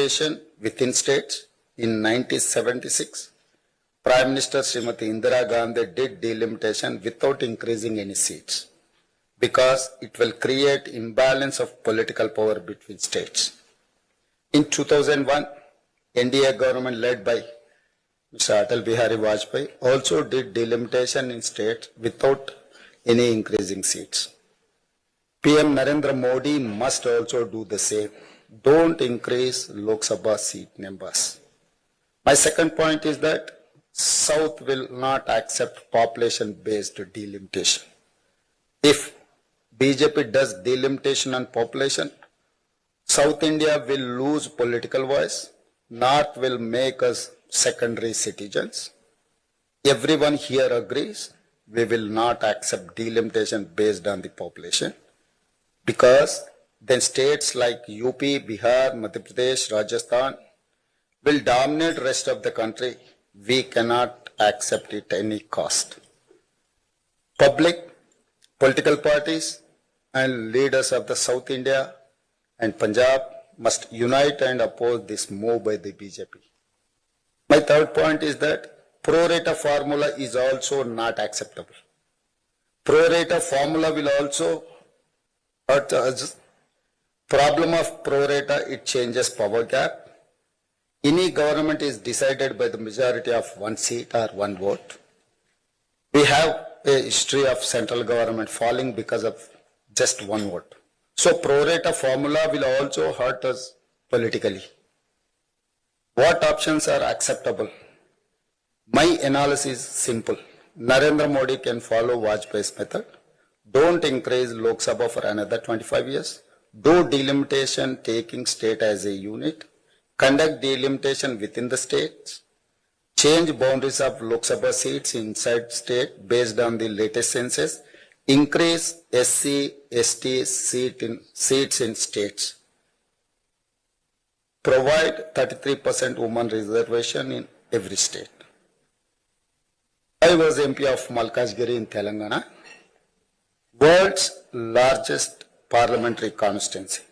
delimtation within states. In 1976, Prime Minister Srimati Indira Gandhi did delimitation without increasing any seats because it will create imbalance of political power between states. In 2001, NDA government led by Mr. Atal Bihari Vajpayee also did delimitation in states without any increasing seats. PM Narendra Modi must also do the same. Don't increase Lok Sabha seat numbers. My second point is that South will not accept population-based delimitation. If BJP does delimitation on population, South India will lose political voice. North will make us secondary citizens. Everyone here agrees we will not accept delimitation based on the population because then states like UP, Bihar, Madhya Pradesh, Rajasthan will dominate rest of the country. We cannot accept it at any cost. Public, political parties and leaders of the South India and Punjab must unite and oppose this move by the BJP. My third point is that pro rata formula is also not acceptable. Pro rata formula will also hurt us. Problem of pro rata, it changes power gap. Any government is decided by the majority of one seat or one vote. We have a history of central government falling because of just one vote. So pro rata formula will also hurt us politically. What options are acceptable? My analysis is simple. Narendra Modi can follow Vajpayee's method. Don't increase Lok Sabha for another 25 years. Do delimitation taking state as a unit. Conduct delimitation within the states. Change boundaries of Lok Sabha seats inside state based on the latest census. Increase SC, ST seats in states. Provide 33% women reservation in every state. I was MP of Malkajgiri in Telangana, world's largest parliamentary constituency.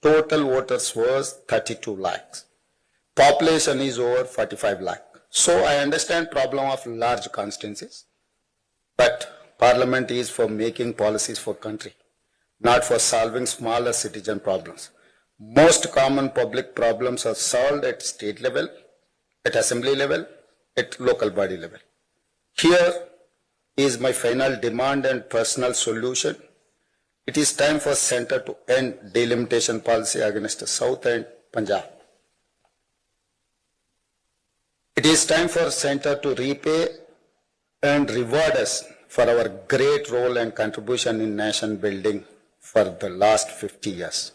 Total voters was 32 lakhs. Population is over 45 lakh. So I understand problem of large constituencies, but Parliament is for making policies for country, not for solving smaller citizen problems. Most common public problems are solved at state level, at assembly level, at local body level. Here is my final demand and personal solution. It is time for Centre to end delimitation policy against the South and Punjab. It is time for Centre to repay and reward us for our great role and contribution in nation building for the last 50 years.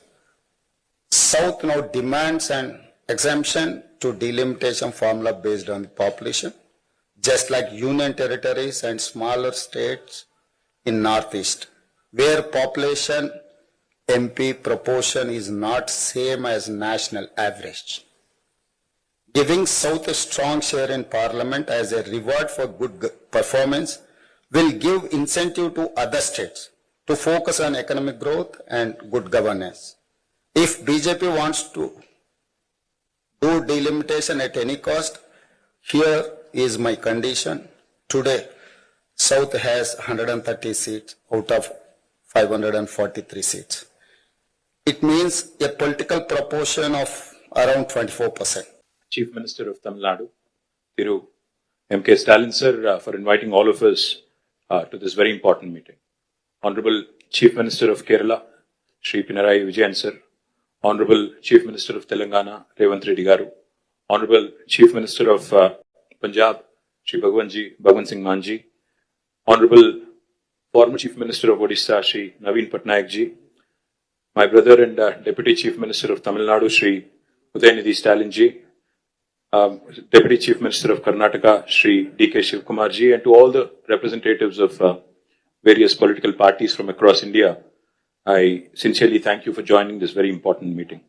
South now demands an exemption to delimitation formula based on the population, just like union territories and smaller states in Northeast, where population MP proportion is not same as national average. Giving South a strong share in Parliament as a reward for good performance will give incentive to other states to focus on economic growth and good governance. If BJP wants to do delimitation at any cost, here is my condition. Today, South has 130 seats out of 543 seats. It means a political proportion of around 24%. Chief Minister of Tamil Nadu, Thiru M.K. Stalin sir, for inviting all of us to this very important meeting. Honorable Chief Minister of Kerala, Shri Pinarayi Vijayan sir. Honorable Chief Minister of Telangana, Revanth Reddy garu. Honorable Chief Minister of Punjab, Shri Bhagwan Singh Manji. Honorable former Chief Minister of Odisha, Shri Naveen Patnaik ji. My brother and Deputy Chief Minister of Tamil Nadu, Shri Udayanidhi Stalin ji. Deputy Chief Minister of Karnataka, Shri D.K. Shivkumar ji, and to all the representatives of various political parties from across India, I sincerely thank you for joining this very important meeting.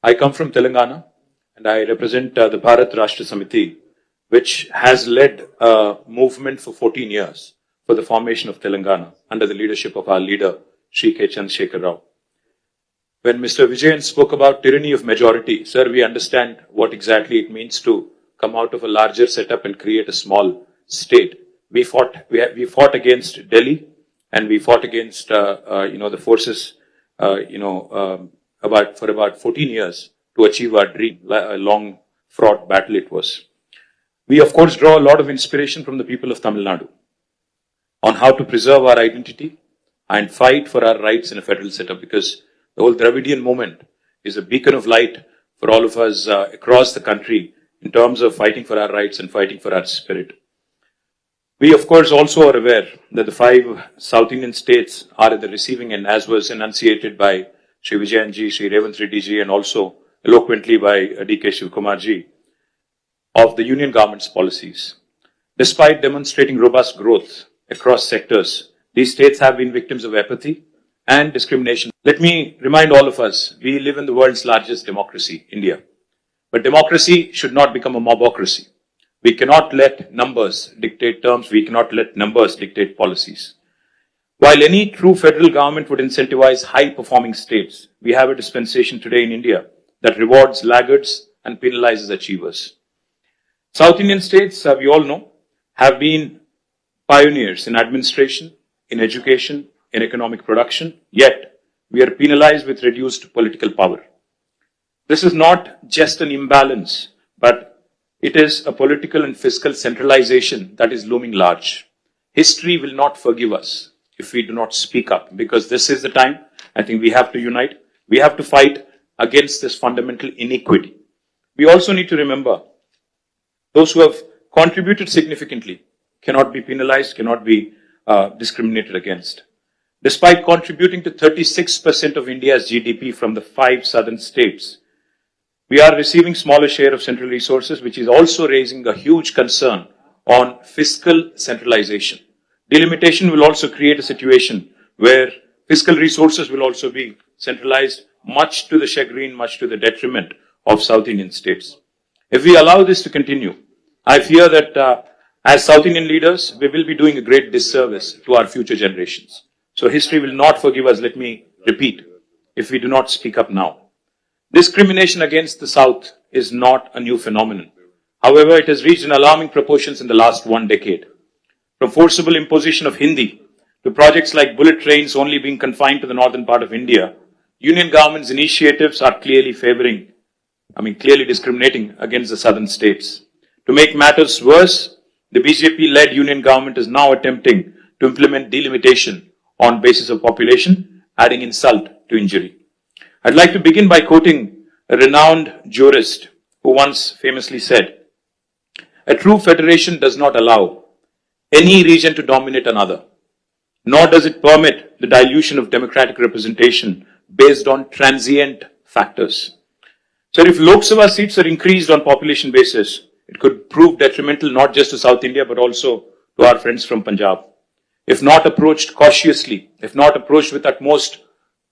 I come from Telangana and I represent the Bharat Rashtra Samiti, which has led a movement for 14 years for the formation of Telangana under the leadership of our leader, Shri K. Chandrasekhar Rao. When Mr. Vijayan spoke about tyranny of majority, sir, we understand what exactly it means to come out of a larger setup and create a small state. We fought against Delhi, and we fought against the forces for about 14 years to achieve our dream. A long fraught battle it was. We of course draw a lot of inspiration from the people of Tamil Nadu on how to preserve our identity and fight for our rights in a federal setup, because the whole Dravidian movement is a beacon of light for all of us across the country in terms of fighting for our rights and fighting for our spirit. We, of course, also are aware that the 5 South Indian states are at the receiving end, as was enunciated by Sri Vijayanji, Sri Revanth Reddy ji, and also eloquently by D.K. Shivkumarji, of the union government's policies. Despite demonstrating robust growth across sectors, these states have been victims of apathy and discrimination. Let me remind all of us, we live in the world's largest democracy, India. But democracy should not become a mobocracy. We cannot let numbers dictate terms. We cannot let numbers dictate policies. While any true federal government would incentivize high-performing states, we have a dispensation today in India that rewards laggards and penalizes achievers. South Indian states, we all know, have been pioneers in administration, in education, in economic production, yet we are penalized with reduced political power. This is not just an imbalance, but it is a political and fiscal centralization that is looming large. History will not forgive us if we do not speak up, because this is the time. I think we have to unite. We have to fight against this fundamental inequity. We also need to remember those who have contributed significantly cannot be penalized, cannot be discriminated against. Despite contributing to 36% of India's GDP from the 5 southern states, we are receiving smaller share of central resources, which is also raising a huge concern on fiscal centralization. Delimitation will also create a situation where fiscal resources will also be centralized, much to the chagrin, much to the detriment of South Indian states. If we allow this to continue, I fear that as South Indian leaders, we will be doing a great disservice to our future generations. So history will not forgive us, let me repeat, if we do not speak up now. Discrimination against the South is not a new phenomenon. However, it has reached an alarming proportions in the last 1 decade. From forcible imposition of Hindi to projects like bullet trains only being confined to the northern part of India, union government's initiatives are clearly clearly discriminating against the southern states. To make matters worse, the BJP-led union government is now attempting to implement delimitation on basis of population, adding insult to injury. I'd like to begin by quoting a renowned jurist who once famously said, "A true federation does not allow any region to dominate another, nor does it permit the dilution of democratic representation based on transient factors." So if Lok Sabha seats are increased on population basis, it could prove detrimental not just to South India but also to our friends from Punjab. If not approached cautiously, if not approached with utmost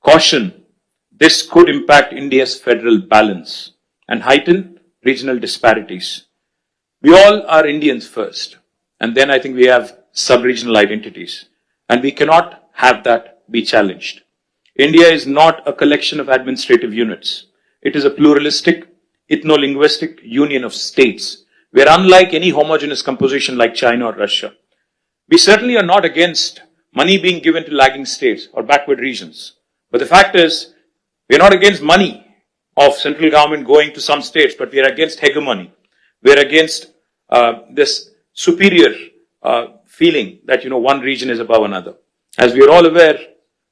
caution, this could impact India's federal balance and heighten regional disparities. We all are Indians first, and then I think we have sub-regional identities, and we cannot have that be challenged. India is not a collection of administrative units. It is a pluralistic, ethno-linguistic union of states, where unlike any homogeneous composition like China or Russia, we certainly are not against money being given to lagging states or backward regions. But the fact is, we are not against money of central government going to some states, but we are against hegemony. We are against this superior feeling that, one region is above another. As we are all aware,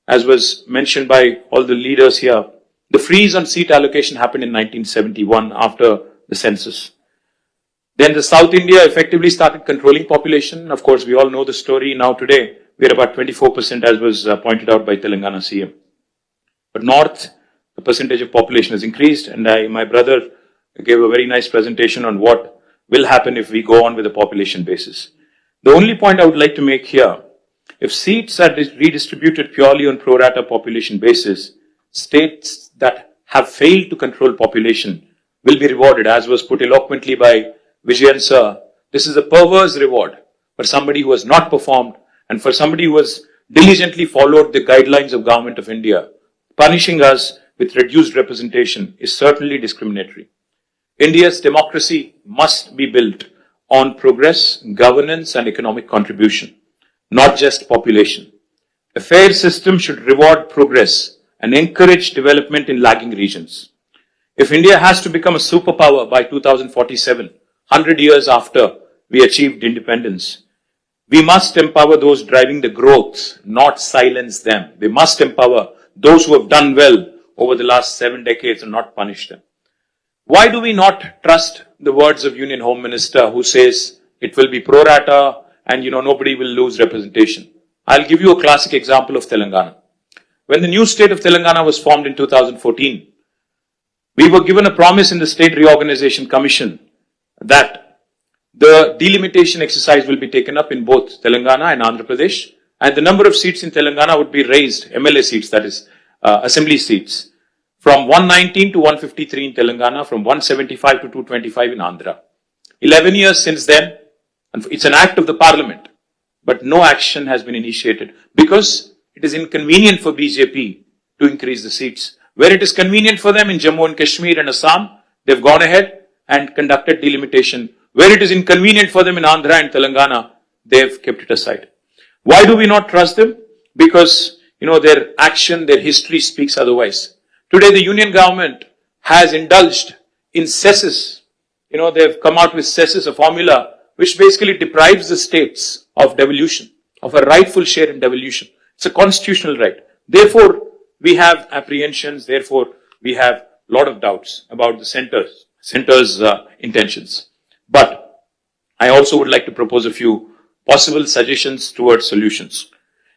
as was mentioned by all the leaders here, the freeze on seat allocation happened in 1971 after the census. Then the South India effectively started controlling population. Of course, we all know the story. Now today, we are about 24%, as was pointed out by Telangana CM. But North, the percentage of population has increased, and my brother gave a very nice presentation on what will happen if we go on with the population basis. The only point I would like to make here, if seats are redistributed purely on pro rata population basis, states that have failed to control population will be rewarded, as was put eloquently by Vijayan sir. This is a perverse reward for somebody who has not performed and for somebody who has diligently followed the guidelines of Government of India, punishing us with reduced representation is certainly discriminatory. India's democracy must be built on progress, governance and economic contribution, not just population. A fair system should reward progress and encourage development in lagging regions. If India has to become a superpower by 2047, 100 years after we achieved independence, we must empower those driving the growth, not silence them. We must empower those who have done well over the last 7 decades and not punish them. Why do we not trust the words of Union Home Minister who says it will be pro rata and nobody will lose representation? I'll give you a classic example of Telangana. When the new state of Telangana was formed in 2014, we were given a promise in the State Reorganization Commission that the delimitation exercise will be taken up in both Telangana and Andhra Pradesh, and the number of seats in Telangana would be raised, MLA seats, that is, assembly seats, from 119 to 153 in Telangana, from 175 to 225 in Andhra. 11 years since then, and it's an act of the parliament, but no action has been initiated because it is inconvenient for BJP to increase the seats. Where it is convenient for them in Jammu and Kashmir and Assam, they've gone ahead and conducted delimitation. Where it is inconvenient for them in Andhra and Telangana, they've kept it aside. Why do we not trust them? Because, their action, their history speaks otherwise. Today, the union government has indulged in cesses. They've come out with cesses, a formula which basically deprives the states of devolution, of a rightful share in devolution. It's a constitutional right. Therefore, we have apprehensions. Therefore, we have a lot of doubts about the center's intentions. But I also would like to propose a few possible suggestions towards solutions.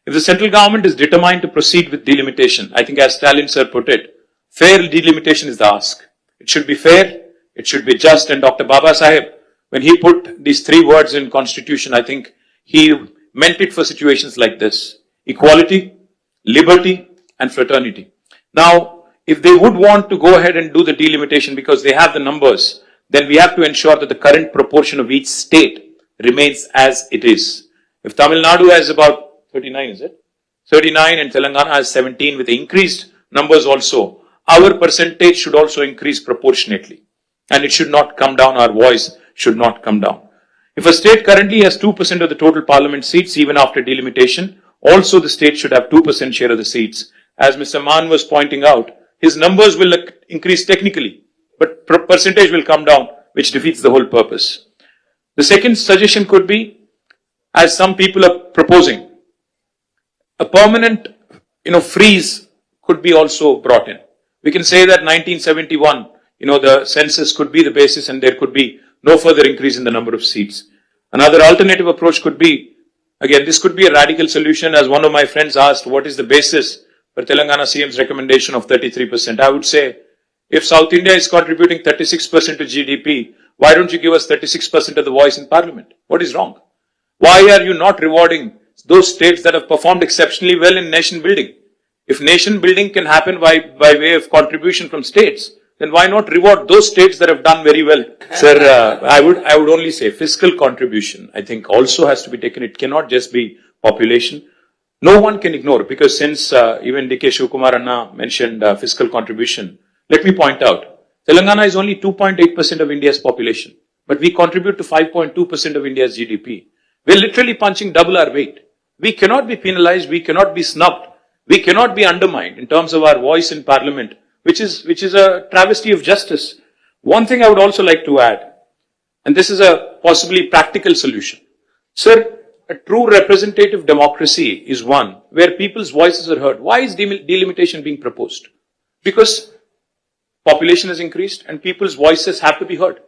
If the central government is determined to proceed with delimitation, I think as Stalin sir put it, fair delimitation is the ask. It should be fair, it should be just, and Dr. Baba Saheb, when he put these 3 words in constitution, I think he meant it for situations like this: equality, liberty, and fraternity. Now, if they would want to go ahead and do the delimitation because they have the numbers, then we have to ensure that the current proportion of each state remains as it is. If Tamil Nadu has about 39, is it? 39 and Telangana has 17 with increased numbers also, our percentage should also increase proportionately. And it should not come down, our voice should not come down. If a state currently has 2% of the total parliament seats, even after delimitation, also the state should have 2% share of the seats. As Mr. Mann was pointing out, his numbers will increase technically, but percentage will come down, which defeats the whole purpose. The second suggestion could be, as some people are proposing, a permanent, freeze could be also brought in. We can say that 1971, the census could be the basis and there could be no further increase in the number of seats. Another alternative approach could be, again, this could be a radical solution. As one of my friends asked, what is the basis for Telangana CM's recommendation of 33%? I would say, if South India is contributing 36% to GDP, why don't you give us 36% of the voice in parliament? What is wrong? Why are you not rewarding those states that have performed exceptionally well in nation building? If nation building can happen by way of contribution from states, then why not reward those states that have done very well? Sir, I would only say fiscal contribution, I think, also has to be taken. It cannot just be population. No one can ignore, because since even D.K. Shivkumar Anna mentioned fiscal contribution, let me point out, Telangana is only 2.8% of India's population, but we contribute to 5.2% of India's GDP. We're literally punching double our weight. We cannot be penalized, we cannot be snubbed, we cannot be undermined in terms of our voice in parliament, which is a travesty of justice. One thing I would also like to add, and this is a possibly practical solution. Sir, a true representative democracy is one where people's voices are heard. Why is delimitation being proposed? Because population has increased and people's voices have to be heard.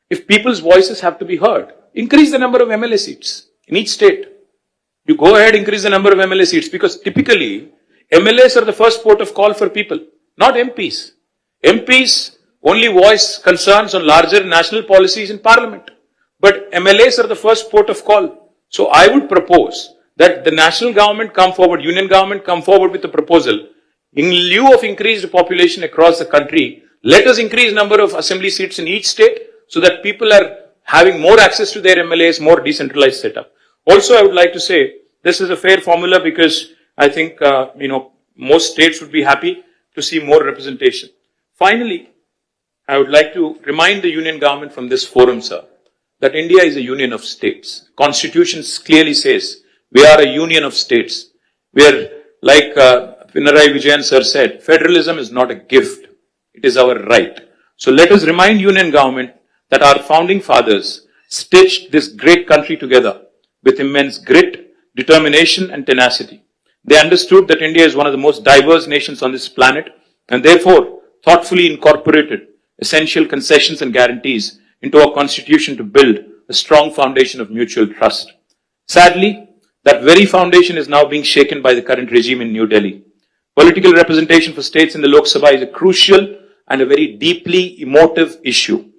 If people's voices have to be heard, increase the number of MLA seats in each state. You go ahead, increase the number of MLA seats, because typically MLAs are the first port of call for people, not MPs. MPs only voice concerns on larger national policies in parliament, but MLAs are the first port of call. So I would propose that the national government come forward, union government come forward with a proposal. In lieu of increased population across the country, let us increase number of assembly seats in each state so that people are having more access to their MLAs, more decentralized setup. Also, I would like to say this is a fair formula because I think, most states would be happy. to see more representation. Finally, I would like to remind the union government from this forum, sir, that India is a union of states. Constitution clearly says we are a union of states. We are, like Pinarayi Vijayan sir said, federalism is not a gift. It is our right. So let us remind union government that our founding fathers stitched this great country together with immense grit, determination and tenacity. They understood that India is one of the most diverse nations on this planet and therefore thoughtfully incorporated essential concessions and guarantees into our constitution to build a strong foundation of mutual trust. Sadly, that very foundation is now being shaken by the current regime in New Delhi. Political representation for states in the Lok Sabha is a crucial and a very deeply emotive issue.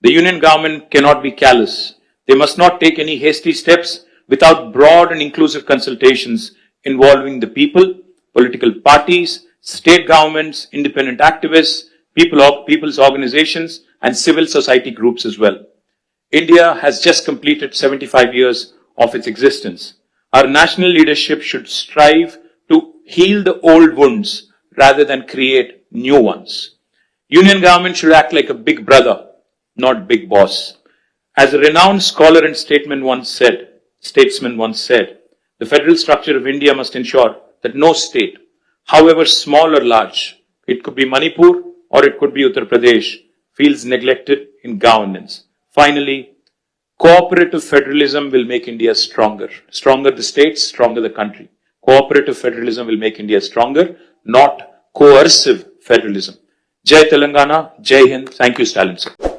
The union government cannot be callous. They must not take any hasty steps without broad and inclusive consultations involving the people, political parties, state governments, independent activists, people's organizations, and civil society groups as well. India has just completed 75 years of its existence. Our national leadership should strive to heal the old wounds rather than create new ones. Union government should act like a big brother, not big boss. As a renowned scholar and statesman once said, the federal structure of India must ensure that no state, however small or large, it could be Manipur or it could be Uttar Pradesh, feels neglected in governance. Finally, cooperative federalism will make India stronger. Stronger the states, stronger the country. Cooperative federalism will make India stronger, not coercive federalism. Jai Telangana, Jai Hind. Thank you, Stalin sir.